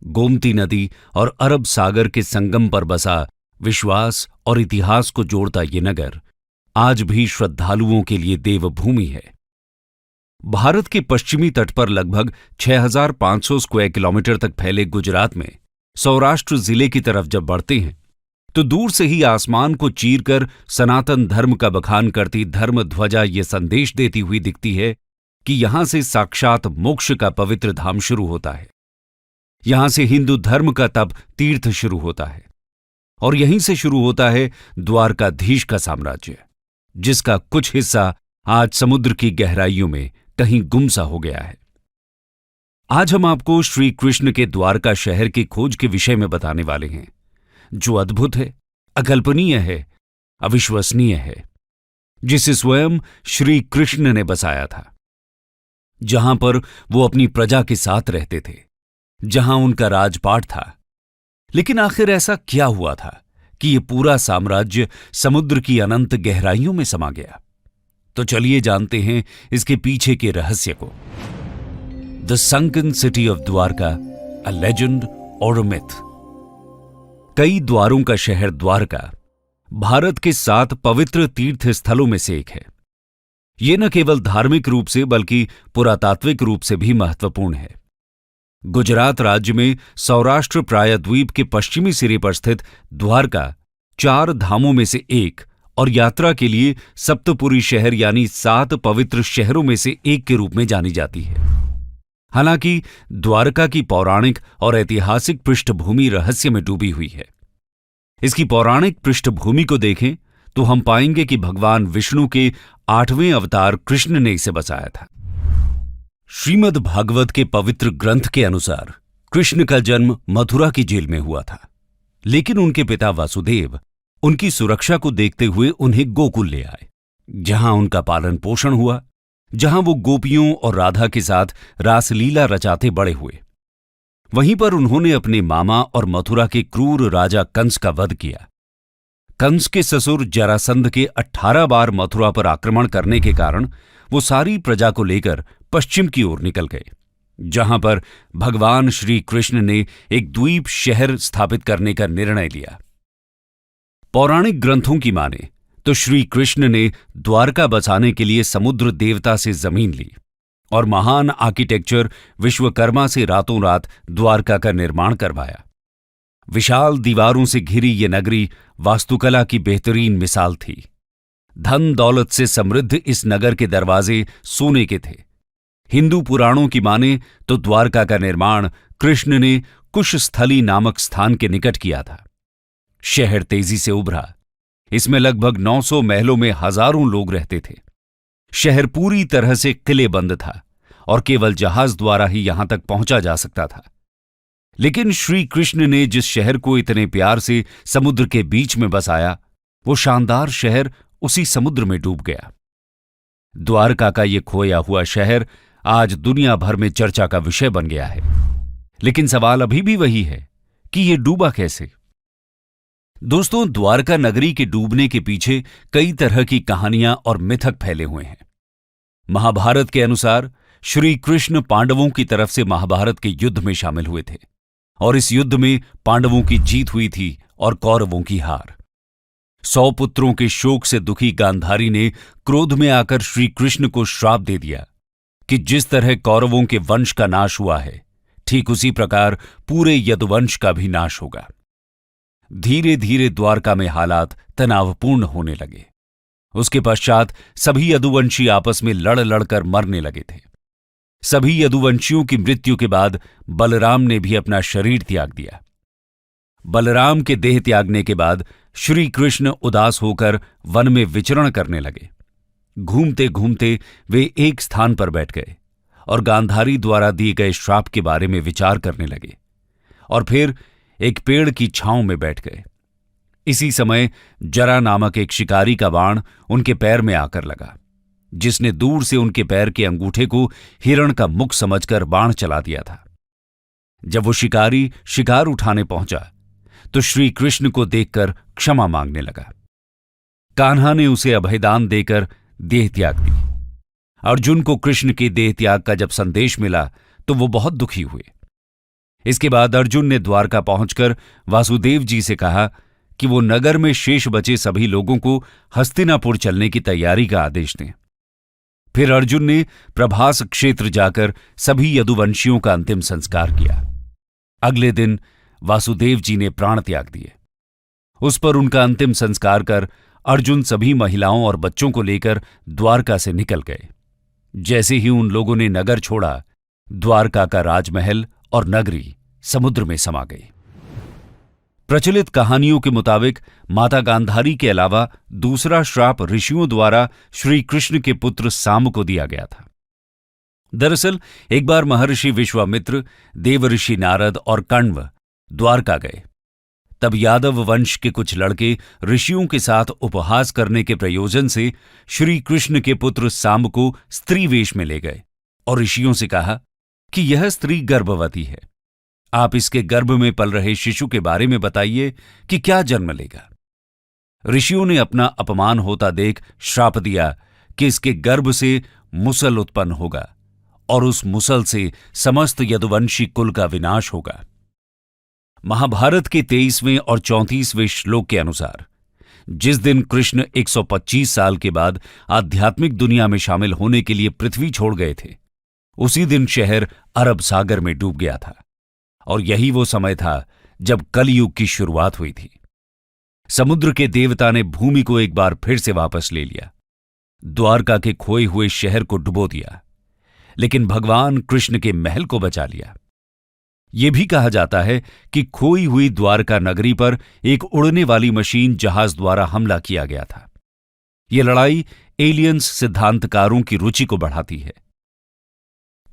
गोमती नदी और अरब सागर के संगम पर बसा विश्वास और इतिहास को जोड़ता ये नगर आज भी श्रद्धालुओं के लिए देवभूमि है। भारत के पश्चिमी तट पर लगभग 6,500 स्क्वायर किलोमीटर तक फैले गुजरात में सौराष्ट्र जिले की तरफ जब बढ़ते हैं तो दूर से ही आसमान को चीरकर सनातन धर्म का बखान करती धर्म ध्वजा ये संदेश देती हुई दिखती है कि यहां से साक्षात मोक्ष का पवित्र धाम शुरू होता है। यहां से हिंदू धर्म का तप तीर्थ शुरू होता है और यहीं से शुरू होता है द्वारकाधीश का साम्राज्य, जिसका कुछ हिस्सा आज समुद्र की गहराइयों में कहीं गुमसा हो गया है। आज हम आपको श्री कृष्ण के द्वारका शहर की खोज के विषय में बताने वाले हैं, जो अद्भुत है, अकल्पनीय है, अविश्वसनीय है, जिसे स्वयं श्री कृष्ण ने बसाया था, जहां पर वो अपनी प्रजा के साथ रहते थे, जहां उनका राजपाट था। लेकिन आखिर ऐसा क्या हुआ था कि ये पूरा साम्राज्य समुद्र की अनंत गहराइयों में समा गया? तो चलिए जानते हैं इसके पीछे के रहस्य को। The sunken city of Dwarka, a legend और अ मिथ। कई द्वारों का शहर द्वारका भारत के 7 पवित्र तीर्थ स्थलों में से एक है। ये न केवल धार्मिक रूप से बल्कि पुरातात्विक रूप से भी महत्वपूर्ण है। गुजरात राज्य में सौराष्ट्र प्रायद्वीप के पश्चिमी सिरे पर स्थित द्वारका 4 धामों में से एक और यात्रा के लिए सप्तपुरी शहर यानी 7 पवित्र शहरों में से एक के रूप में जानी जाती है। हालांकि द्वारका की पौराणिक और ऐतिहासिक पृष्ठभूमि रहस्य में डूबी हुई है। इसकी पौराणिक पृष्ठभूमि को देखें तो हम पाएंगे कि भगवान विष्णु के 8वें अवतार कृष्ण ने इसे बसाया था। श्रीमद् भागवत के पवित्र ग्रंथ के अनुसार कृष्ण का जन्म मथुरा की जेल में हुआ था, लेकिन उनके पिता वासुदेव उनकी सुरक्षा को देखते हुए उन्हें गोकुल ले आए, जहां उनका पालन पोषण हुआ, जहां वो गोपियों और राधा के साथ रासलीला रचाते बड़े हुए। वहीं पर उन्होंने अपने मामा और मथुरा के क्रूर राजा कंस का वध किया। कंस के ससुर जरासंध के 18 बार मथुरा पर आक्रमण करने के कारण वो सारी प्रजा को लेकर पश्चिम की ओर निकल गए, जहां पर भगवान श्री कृष्ण ने एक द्वीप शहर स्थापित करने का निर्णय लिया। पौराणिक ग्रंथों की माने तो श्री कृष्ण ने द्वारका बसाने के लिए समुद्र देवता से जमीन ली और महान आर्किटेक्चर विश्वकर्मा से रातों रात द्वारका का निर्माण करवाया। विशाल दीवारों से घिरी ये नगरी वास्तुकला की बेहतरीन मिसाल थी। धन दौलत से समृद्ध इस नगर के दरवाजे सोने के थे। हिंदू पुराणों की माने तो द्वारका का निर्माण कृष्ण ने कुशस्थली नामक स्थान के निकट किया था। शहर तेजी से उभरा। इसमें लगभग 900 महलों में हजारों लोग रहते थे। शहर पूरी तरह से किलेबंद था और केवल जहाज द्वारा ही यहां तक पहुंचा जा सकता था। लेकिन श्री कृष्ण ने जिस शहर को इतने प्यार से समुद्र के बीच में बसाया, वो शानदार शहर उसी समुद्र में डूब गया। द्वारका का ये खोया हुआ शहर आज दुनिया भर में चर्चा का विषय बन गया है। लेकिन सवाल अभी भी वही है कि ये डूबा कैसे? दोस्तों, द्वारका नगरी के डूबने के पीछे कई तरह की कहानियां और मिथक फैले हुए हैं। महाभारत के अनुसार श्री कृष्ण पांडवों की तरफ से महाभारत के युद्ध में शामिल हुए थे और इस युद्ध में पांडवों की जीत हुई थी और कौरवों की हार। 100 पुत्रों के शोक से दुखी गांधारी ने क्रोध में आकर श्री कृष्ण को श्राप दे दिया कि जिस तरह कौरवों के वंश का नाश हुआ है, ठीक उसी प्रकार पूरे यदुवंश का भी नाश होगा। धीरे धीरे द्वारका में हालात तनावपूर्ण होने लगे। उसके पश्चात सभी यदुवंशी आपस में लड़ लड़कर मरने लगे थे। सभी यदुवंशियों की मृत्यु के बाद बलराम ने भी अपना शरीर त्याग दिया। बलराम के देह त्यागने के बाद श्री कृष्ण उदास होकर वन में विचरण करने लगे। घूमते घूमते वे एक स्थान पर बैठ गए और गांधारी द्वारा दिए गए श्राप के बारे में विचार करने लगे और फिर एक पेड़ की छांव में बैठ गए। इसी समय जरा नामक एक शिकारी का बाण उनके पैर में आकर लगा, जिसने दूर से उनके पैर के अंगूठे को हिरण का मुख समझकर बाण चला दिया था। जब वो शिकारी शिकार उठाने पहुंचा तो श्री कृष्ण को देखकर क्षमा मांगने लगा। कान्हा ने उसे अभयदान देकर देह त्याग दी। अर्जुन को कृष्ण के देह त्याग का जब संदेश मिला तो वो बहुत दुखी हुए। इसके बाद अर्जुन ने द्वारका पहुंचकर वासुदेव जी से कहा कि वो नगर में शेष बचे सभी लोगों को हस्तिनापुर चलने की तैयारी का आदेश दें। फिर अर्जुन ने प्रभास क्षेत्र जाकर सभी यदुवंशियों का अंतिम संस्कार किया। अगले दिन वासुदेव जी ने प्राण त्याग दिए। उस पर उनका अंतिम संस्कार कर अर्जुन सभी महिलाओं और बच्चों को लेकर द्वारका से निकल गए। जैसे ही उन लोगों ने नगर छोड़ा, द्वारका का राजमहल और नगरी समुद्र में समा गई। प्रचलित कहानियों के मुताबिक माता गांधारी के अलावा दूसरा श्राप ऋषियों द्वारा श्री कृष्ण के पुत्र साम्ब को दिया गया था। दरअसल एक बार महर्षि विश्वामित्र, देवऋषि नारद और कण्व द्वारका गए। तब यादव वंश के कुछ लड़के ऋषियों के साथ उपहास करने के प्रयोजन से श्री कृष्ण के पुत्र साम्ब को स्त्री वेश में ले गए और ऋषियों से कहा कि यह स्त्री गर्भवती है, आप इसके गर्भ में पल रहे शिशु के बारे में बताइए कि क्या जन्म लेगा। ऋषियों ने अपना अपमान होता देख श्राप दिया कि इसके गर्भ से मुसल उत्पन्न होगा और उस मुसल से समस्त यदुवंशी कुल का विनाश होगा। महाभारत के 23वें और 34वें श्लोक के अनुसार जिस दिन कृष्ण 125 साल के बाद आध्यात्मिक दुनिया में शामिल होने के लिए पृथ्वी छोड़ गए थे, उसी दिन शहर अरब सागर में डूब गया था और यही वो समय था जब कलयुग की शुरुआत हुई थी। समुद्र के देवता ने भूमि को एक बार फिर से वापस ले लिया, द्वारका के खोए हुए शहर को डुबो दिया, लेकिन भगवान कृष्ण के महल को बचा लिया। यह भी कहा जाता है कि खोई हुई द्वारका नगरी पर एक उड़ने वाली मशीन जहाज द्वारा हमला किया गया था। यह लड़ाई एलियंस सिद्धांतकारों की रुचि को बढ़ाती है,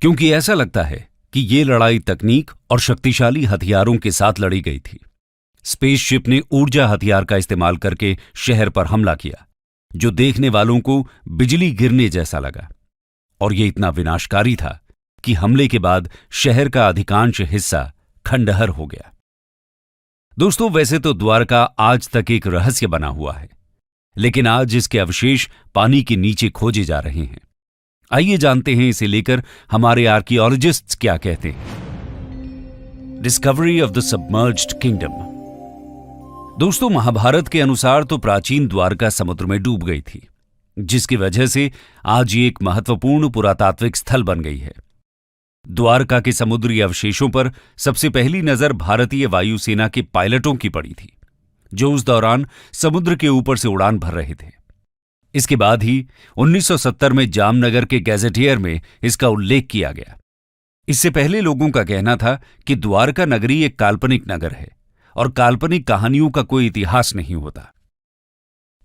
क्योंकि ऐसा लगता है कि यह लड़ाई तकनीक और शक्तिशाली हथियारों के साथ लड़ी गई थी। स्पेसशिप ने ऊर्जा हथियार का इस्तेमाल करके शहर पर हमला किया, जो देखने वालों को बिजली गिरने जैसा लगा, और यह इतना विनाशकारी था कि हमले के बाद शहर का अधिकांश हिस्सा खंडहर हो गया। दोस्तों, वैसे तो द्वारका आज तक एक रहस्य बना हुआ है, लेकिन आज इसके अवशेष पानी के नीचे खोजे जा रहे हैं। आइए जानते हैं इसे लेकर हमारे आर्कियोलॉजिस्ट्स क्या कहते हैं। Discovery of the submerged kingdom. दोस्तों, महाभारत के अनुसार तो प्राचीन द्वारका समुद्र में डूब गई थी, जिसकी वजह से आज ये एक महत्वपूर्ण पुरातात्विक स्थल बन गई है। द्वारका के समुद्री अवशेषों पर सबसे पहली नजर भारतीय वायुसेना के पायलटों की पड़ी थी, जो उस दौरान समुद्र के ऊपर से उड़ान भर रहे थे। इसके बाद ही 1970 में जामनगर के गैजेटियर में इसका उल्लेख किया गया। इससे पहले लोगों का कहना था कि द्वारका नगरी एक काल्पनिक नगर है और काल्पनिक कहानियों का कोई इतिहास नहीं होता।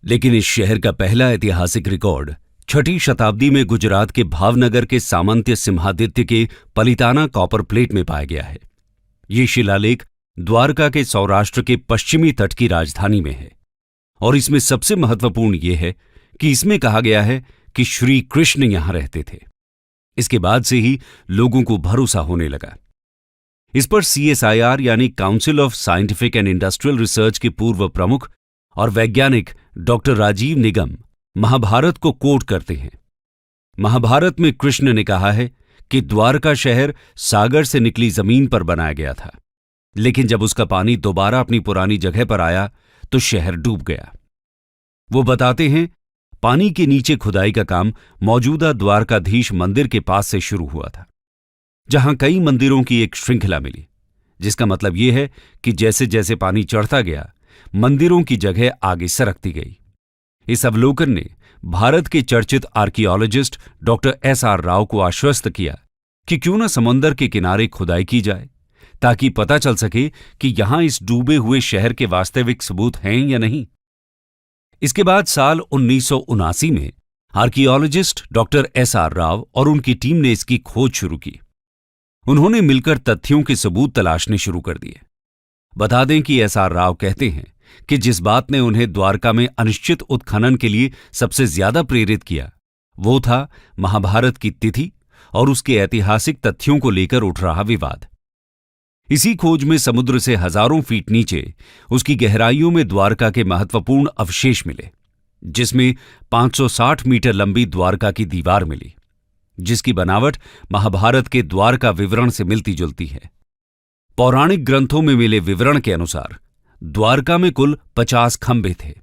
लेकिन इस शहर का पहला ऐतिहासिक रिकॉर्ड 6वीं शताब्दी में गुजरात के भावनगर के सामंत्य सिंहादित्य के पलिताना कॉपर प्लेट में पाया गया है। ये शिलालेख द्वारका के सौराष्ट्र के पश्चिमी तट की राजधानी में है और इसमें सबसे महत्वपूर्ण यह है कि इसमें कहा गया है कि श्री कृष्ण यहां रहते थे। इसके बाद से ही लोगों को भरोसा होने लगा। इस पर CSIR यानी council of scientific and industrial research के पूर्व प्रमुख और वैज्ञानिक डॉक्टर राजीव निगम महाभारत को कोट करते हैं। महाभारत में कृष्ण ने कहा है कि द्वारका शहर सागर से निकली जमीन पर बनाया गया था, लेकिन जब उसका पानी दोबारा अपनी पुरानी जगह पर आया तो शहर डूब गया। वो बताते हैं, पानी के नीचे खुदाई का काम मौजूदा द्वारकाधीश मंदिर के पास से शुरू हुआ था, जहां कई मंदिरों की एक श्रृंखला मिली, जिसका मतलब यह है कि जैसे जैसे पानी चढ़ता गया, मंदिरों की जगह आगे सरकती गई। इस अवलोकन ने भारत के चर्चित आर्कियोलॉजिस्ट डॉक्टर SR राव को आश्वस्त किया कि क्यों न समंदर के किनारे खुदाई की जाए, ताकि पता चल सके कि यहां इस डूबे हुए शहर के वास्तविक सबूत हैं या नहीं। इसके बाद साल 1979 में आर्कियोलॉजिस्ट डॉक्टर SR राव और उनकी टीम ने इसकी खोज शुरू की। उन्होंने मिलकर तथ्यों के सबूत तलाशने शुरू कर दिए। बता दें कि SR राव कहते हैं कि जिस बात ने उन्हें द्वारका में अनिश्चित उत्खनन के लिए सबसे ज्यादा प्रेरित किया, वो था महाभारत की तिथि और उसके ऐतिहासिक तथ्यों को लेकर उठ रहा विवाद। इसी खोज में समुद्र से हजारों फीट नीचे उसकी गहराइयों में द्वारका के महत्वपूर्ण अवशेष मिले, जिसमें 560 मीटर लंबी द्वारका की दीवार मिली, जिसकी बनावट महाभारत के द्वारका विवरण से मिलती जुलती है। पौराणिक ग्रंथों में मिले विवरण के अनुसार द्वारका में कुल 50 खंभे थे।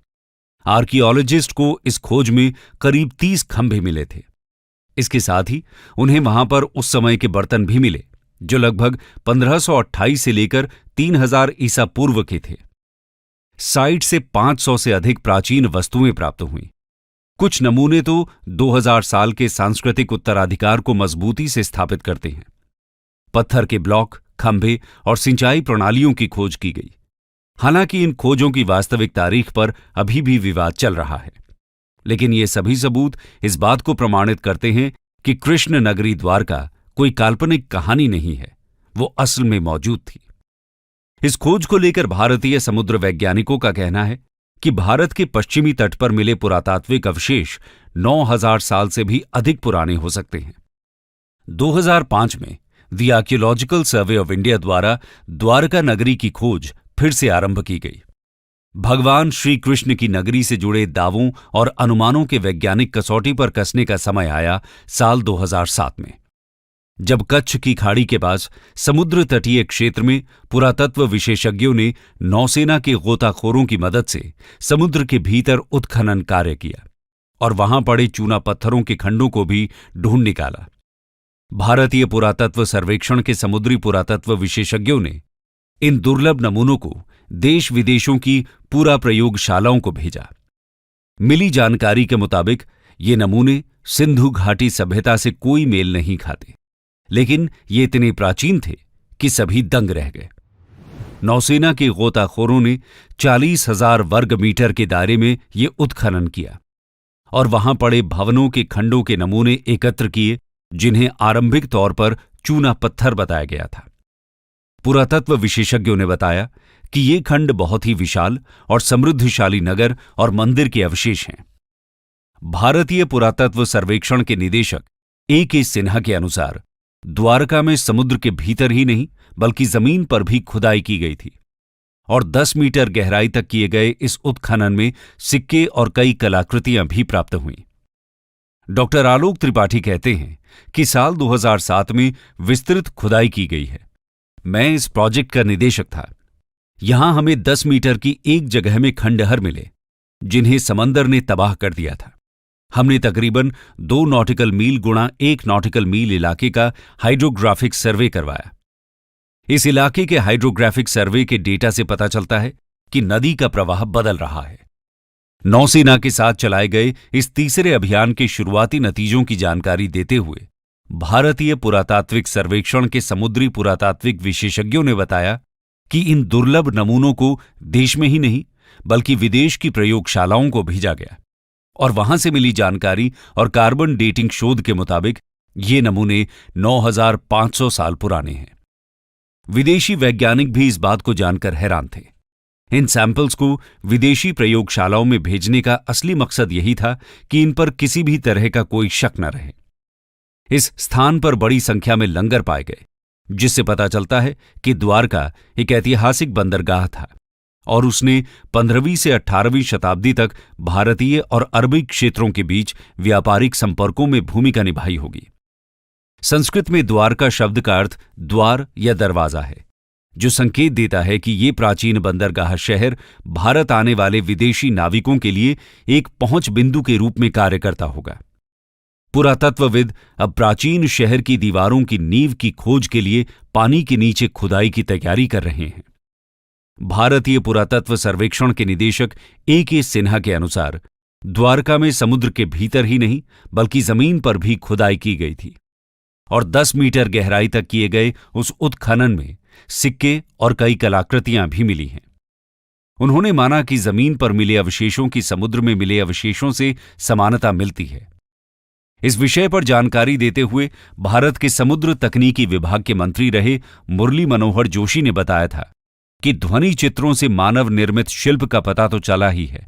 आर्कियोलॉजिस्ट को इस खोज में करीब 30 खंभे मिले थे। इसके साथ ही उन्हें वहां पर उस समय के बर्तन भी मिले जो लगभग 1528 से लेकर 3000 ईसा पूर्व के थे। साइट से 500 से अधिक प्राचीन वस्तुएं प्राप्त हुईं। कुछ नमूने तो 2000 साल के सांस्कृतिक उत्तराधिकार को मजबूती से स्थापित करते हैं। पत्थर के ब्लॉक, खंभे और सिंचाई प्रणालियों की खोज की गई। हालांकि इन खोजों की वास्तविक तारीख पर अभी भी विवाद चल रहा है, लेकिन ये सभी सबूत इस बात को प्रमाणित करते हैं कि कृष्ण नगरी द्वारका कोई काल्पनिक कहानी नहीं है, वो असल में मौजूद थी। इस खोज को लेकर भारतीय समुद्र वैज्ञानिकों का कहना है कि भारत के पश्चिमी तट पर मिले पुरातात्विक अवशेष 9000 साल से भी अधिक पुराने हो सकते हैं। 2005 में the archaeological survey of India द्वारा द्वारका नगरी की खोज फिर से आरंभ की गई। भगवान श्री कृष्ण की नगरी से जुड़े दावों और अनुमानों के वैज्ञानिक कसौटी पर कसने का समय आया साल 2007 में, जब कच्छ की खाड़ी के पास समुद्र तटीय क्षेत्र में पुरातत्व विशेषज्ञों ने नौसेना के गोताखोरों की मदद से समुद्र के भीतर उत्खनन कार्य किया और वहां पड़े चूना पत्थरों के खंडों को भी ढूंढ निकाला। भारतीय पुरातत्व सर्वेक्षण के समुद्री पुरातत्व विशेषज्ञों ने इन दुर्लभ नमूनों को देश विदेशों की पूरा प्रयोगशालाओं को भेजा। मिली जानकारी के मुताबिक ये नमूने सिंधु घाटी सभ्यता से कोई मेल नहीं खाते, लेकिन ये इतने प्राचीन थे कि सभी दंग रह गए। नौसेना के गोताखोरों ने 40,000 वर्ग मीटर के दायरे में ये उत्खनन किया और वहां पड़े भवनों के खंडों के नमूने एकत्र किए, जिन्हें आरंभिक तौर पर चूना पत्थर बताया गया था। पुरातत्व विशेषज्ञों ने बताया कि ये खंड बहुत ही विशाल और समृद्धिशाली नगर और मंदिर के अवशेष हैं। भारतीय पुरातत्व सर्वेक्षण के निदेशक A.K. सिन्हा के अनुसार द्वारका में समुद्र के भीतर ही नहीं बल्कि जमीन पर भी खुदाई की गई थी और 10 मीटर गहराई तक किए गए इस उत्खनन में सिक्के और कई कलाकृतियां भी प्राप्त हुईं। डॉक्टर आलोक त्रिपाठी कहते हैं कि साल 2007 में विस्तृत खुदाई की गई है। मैं इस प्रोजेक्ट का निदेशक था। यहां हमें 10 मीटर की एक जगह में खंडहर मिले जिन्हें समंदर ने तबाह कर दिया था। हमने तकरीबन 2 नॉटिकल मील गुणा 1 नॉटिकल मील इलाके का हाइड्रोग्राफिक सर्वे करवाया। इस इलाके के हाइड्रोग्राफिक सर्वे के डेटा से पता चलता है कि नदी का प्रवाह बदल रहा है। नौसेना के साथ चलाए गए इस तीसरे अभियान के शुरुआती नतीजों की जानकारी देते हुए भारतीय पुरातात्विक सर्वेक्षण के समुद्री पुरातात्विक विशेषज्ञों ने बताया कि इन दुर्लभ नमूनों को देश में ही नहीं बल्कि विदेश की प्रयोगशालाओं को भेजा गया और वहां से मिली जानकारी और कार्बन डेटिंग शोध के मुताबिक ये नमूने 9500 साल पुराने हैं। विदेशी वैज्ञानिक भी इस बात को जानकर हैरान थे। इन सैंपल्स को विदेशी प्रयोगशालाओं में भेजने का असली मकसद यही था कि इन पर किसी भी तरह का कोई शक न रहे। इस स्थान पर बड़ी संख्या में लंगर पाए गए, जिससे पता चलता है कि द्वारका एक ऐतिहासिक बंदरगाह था और उसने 15वीं से 18वीं शताब्दी तक भारतीय और अरबी क्षेत्रों के बीच व्यापारिक संपर्कों में भूमिका निभाई होगी। संस्कृत में द्वारका शब्द का अर्थ द्वार या दरवाजा है, जो संकेत देता है कि ये प्राचीन बंदरगाह शहर भारत आने वाले विदेशी नाविकों के लिए एक पहुंच बिंदु के रूप में कार्य करता होगा। पुरातत्वविद अब प्राचीन शहर की दीवारों की नींव की खोज के लिए पानी के नीचे खुदाई की तैयारी कर रहे हैं। भारतीय पुरातत्व सर्वेक्षण के निदेशक A.K. सिन्हा के अनुसार द्वारका में समुद्र के भीतर ही नहीं बल्कि जमीन पर भी खुदाई की गई थी और 10 मीटर गहराई तक किए गए उस उत्खनन में सिक्के और कई कलाकृतियां भी मिली हैं। उन्होंने माना कि जमीन पर मिले अवशेषों की समुद्र में मिले अवशेषों से समानता मिलती है। इस विषय पर जानकारी देते हुए भारत के समुद्र तकनीकी विभाग के मंत्री रहे मुरली मनोहर जोशी ने बताया था कि ध्वनि चित्रों से मानव निर्मित शिल्प का पता तो चला ही है,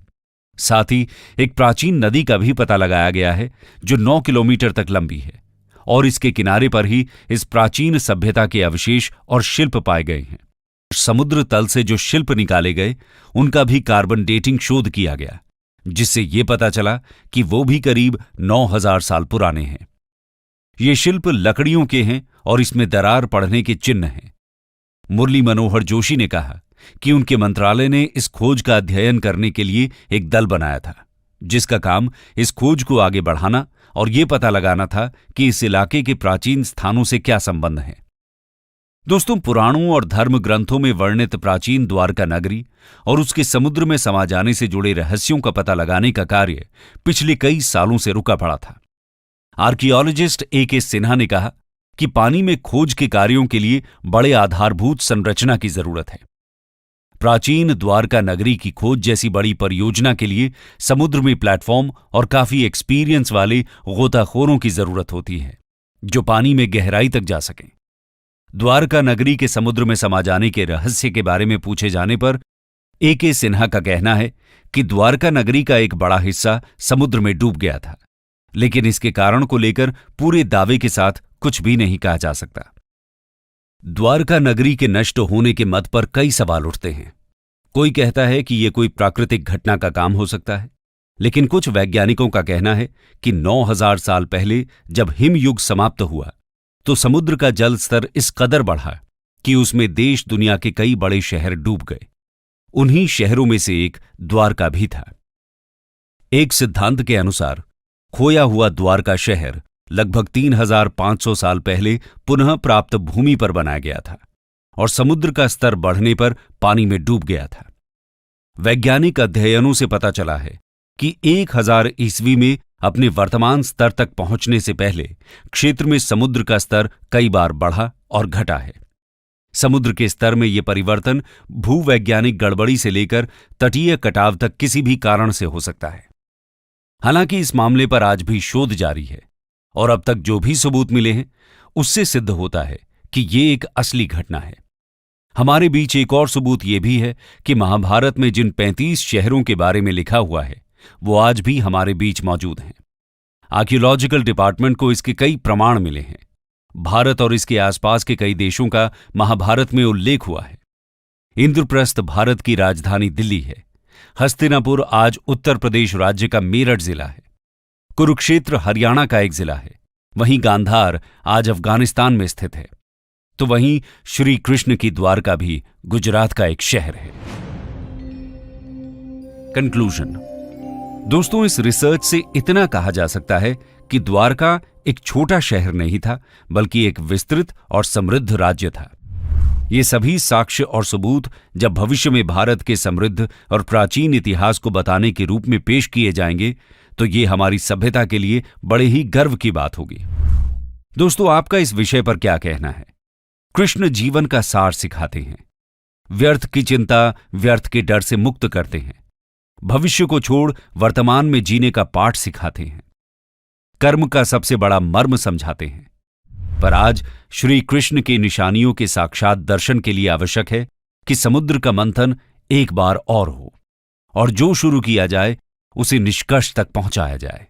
साथ ही एक प्राचीन नदी का भी पता लगाया गया है जो 9 किलोमीटर तक लंबी है और इसके किनारे पर ही इस प्राचीन सभ्यता के अवशेष और शिल्प पाए गए हैं। समुद्र तल से जो शिल्प निकाले गए उनका भी कार्बन डेटिंग शोध किया गया, जिससे ये पता चला कि वो भी करीब 9000 साल पुराने हैं। ये शिल्प लकड़ियों के हैं और इसमें दरार पड़ने के चिन्ह हैं। मुरली मनोहर जोशी ने कहा कि उनके मंत्रालय ने इस खोज का अध्ययन करने के लिए एक दल बनाया था, जिसका काम इस खोज को आगे बढ़ाना और ये पता लगाना था कि इस इलाके के प्राचीन स्थानों से क्या संबंध है। दोस्तों, पुराणों और धर्म ग्रंथों में वर्णित प्राचीन द्वारका नगरी और उसके समुद्र में समा जाने से जुड़े रहस्यों का पता लगाने का कार्य पिछले कई सालों से रुका पड़ा था। Archaeologist A.K. सिन्हा ने कहा कि पानी में खोज के कार्यों के लिए बड़े आधारभूत संरचना की जरूरत है। प्राचीन द्वारका नगरी की खोज जैसी बड़ी परियोजना के लिए समुद्र में प्लेटफॉर्म और काफी एक्सपीरियंस वाले गोताखोरों की जरूरत होती है, जो पानी में गहराई तक जा सकें। द्वारका नगरी के समुद्र में समा जाने के रहस्य के बारे में पूछे जाने पर A.K. सिन्हा का कहना है कि द्वारका नगरी का एक बड़ा हिस्सा समुद्र में डूब गया था, लेकिन इसके कारण को लेकर पूरे दावे के साथ कुछ भी नहीं कहा जा सकता। द्वारका नगरी के नष्ट होने के मत पर कई सवाल उठते हैं। कोई कहता है कि यह कोई प्राकृतिक घटना का काम हो सकता है, लेकिन कुछ वैज्ञानिकों का कहना है कि 9000 साल पहले जब हिमयुग समाप्त हुआ तो समुद्र का जल स्तर इस कदर बढ़ा कि उसमें देश दुनिया के कई बड़े शहर डूब गए। उन्हीं शहरों में से एक द्वारका भी था। एक सिद्धांत के अनुसार खोया हुआ द्वारका शहर लगभग 3500 साल पहले पुनः प्राप्त भूमि पर बनाया गया था और समुद्र का स्तर बढ़ने पर पानी में डूब गया था। वैज्ञानिक अध्ययनों से पता चला है कि 1000 ईस्वी में अपने वर्तमान स्तर तक पहुंचने से पहले क्षेत्र में समुद्र का स्तर कई बार बढ़ा और घटा है। समुद्र के स्तर में यह परिवर्तन भूवैज्ञानिक गड़बड़ी से लेकर तटीय कटाव तक किसी भी कारण से हो सकता है। हालांकि इस मामले पर आज भी शोध जारी है और अब तक जो भी सबूत मिले हैं उससे सिद्ध होता है कि ये एक असली घटना है। हमारे बीच एक और सबूत यह भी है कि महाभारत में जिन 35 शहरों के बारे में लिखा हुआ है वो आज भी हमारे बीच मौजूद हैं। आर्कियोलॉजिकल डिपार्टमेंट को इसके कई प्रमाण मिले हैं। भारत और इसके आसपास के कई देशों का महाभारत में उल्लेख हुआ है। इंद्रप्रस्थ भारत की राजधानी दिल्ली है। हस्तिनापुर आज उत्तर प्रदेश राज्य का मेरठ जिला है। कुरुक्षेत्र हरियाणा का एक जिला है। वहीं गांधार आज अफगानिस्तान में स्थित है। तो वहीं श्री कृष्ण की द्वारका भी गुजरात का एक शहर है। कंक्लूजन। दोस्तों, इस रिसर्च से इतना कहा जा सकता है कि द्वारका एक छोटा शहर नहीं था, बल्कि एक विस्तृत और समृद्ध राज्य था। ये सभी साक्ष्य और सबूत जब भविष्य में भारत के समृद्ध और प्राचीन इतिहास को बताने के रूप में पेश किए जाएंगे तो ये हमारी सभ्यता के लिए बड़े ही गर्व की बात होगी। दोस्तों, आपका इस विषय पर क्या कहना है? कृष्ण जीवन का सार सिखाते हैं, व्यर्थ की चिंता, व्यर्थ के डर से मुक्त करते हैं, भविष्य को छोड़ वर्तमान में जीने का पाठ सिखाते हैं, कर्म का सबसे बड़ा मर्म समझाते हैं। पर आज श्री कृष्ण के निशानियों के साक्षात दर्शन के लिए आवश्यक है कि समुद्र का मंथन एक बार और हो और जो शुरू किया जाए उसे निष्कर्ष तक पहुंचाया जाए।